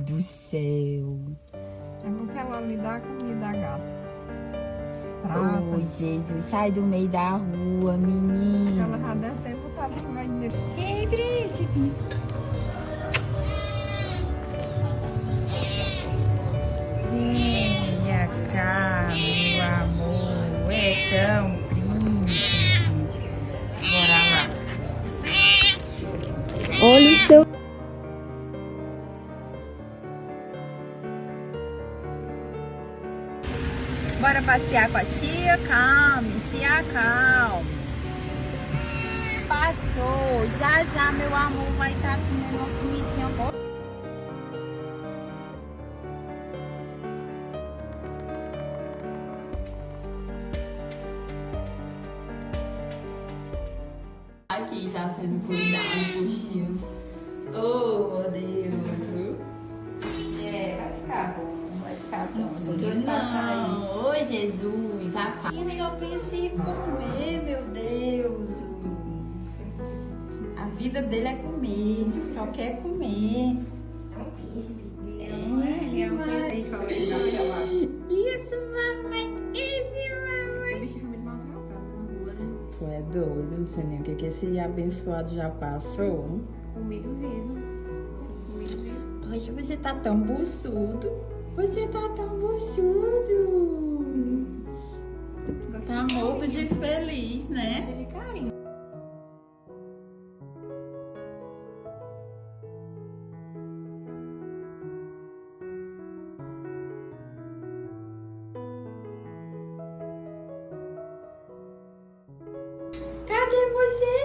do céu. É porque ela lhe dá comida, gato. Trata. Oh, Jesus, sai do meio da rua, menino. Ela já deve ter botado no meio dele. Ei, príncipe. Venha cá, meu amor. É tão príncipe. Bora lá. Olha o seu... Bora passear com a tia? Calme, se acalme. Passou. Já já, meu amor, vai estar comendo uma comidinha boa. Aqui já sendo cuidado por tios. Oh, meu Deus. É, vai ficar bom. Vai ficar bom. Tô Eu doido pra sair. não. Oi, Jesus, acalma. Eu só penso em comer, meu Deus. A vida dele é comer, só quer comer. É um príncipe. Isso, mamãe. Isso, mamãe. O bicho foi muito maltratado na rua, né? Tu é doido, não sei nem o que esse abençoado já passou. Comido vivo. Comido vivo. Hoje você tá tão buçudo. Você tá tão buçudo. Tá morto de feliz, né? De carinho. Cadê você?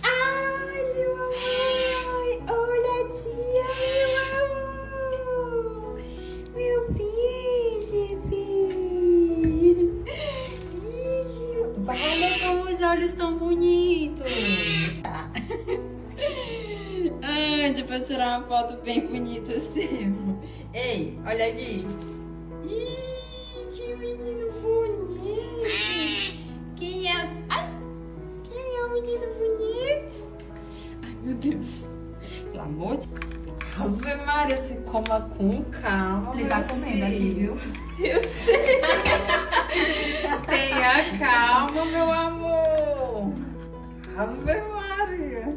Ai, meu amor! Olha a tia, meu amor! Meu príncipe! Olha como os olhos tão bonitos! Ai, deixa eu tirar uma foto bem bonita seu. Ei, olha aqui! Ih, que menino bonito! Quem é? Ai! Quem é o menino bonito? Ai, meu Deus. Pelo amor de Deus. Ave Maria, se coma com calma. Ele tá meu comendo aqui, filho. viu? Eu sei. Tenha calma, meu amor. Ave Maria.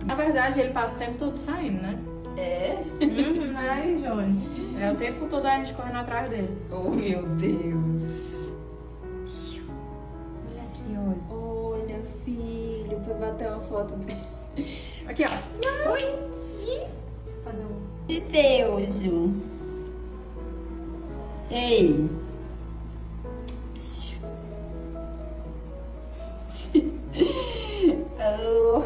Na verdade, ele passa o tempo todo saindo, né? É? Né, Johnny? É o tempo todo a gente correndo atrás dele. Oh, meu Deus. Olha aqui, olha. Olha, filho. Foi bater uma foto. Aqui, ó. Oi, Fazer um... de Deus. Ei. Oh.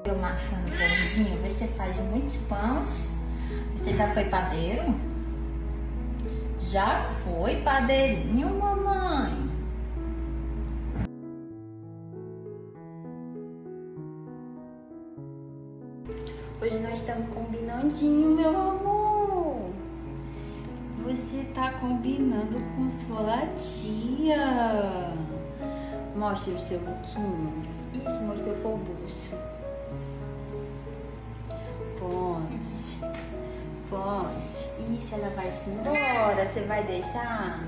Amassando pãozinho, você faz muitos pães. Você já foi padeiro? Já foi padeirinho, mamãe? Hoje nós estamos combinandinho, meu amor. você tá combinando com sua tia. Mostre o seu lookinho. Isso, mostrou o buço. Ponte. Isso, ela vai se embora. Você vai deixar?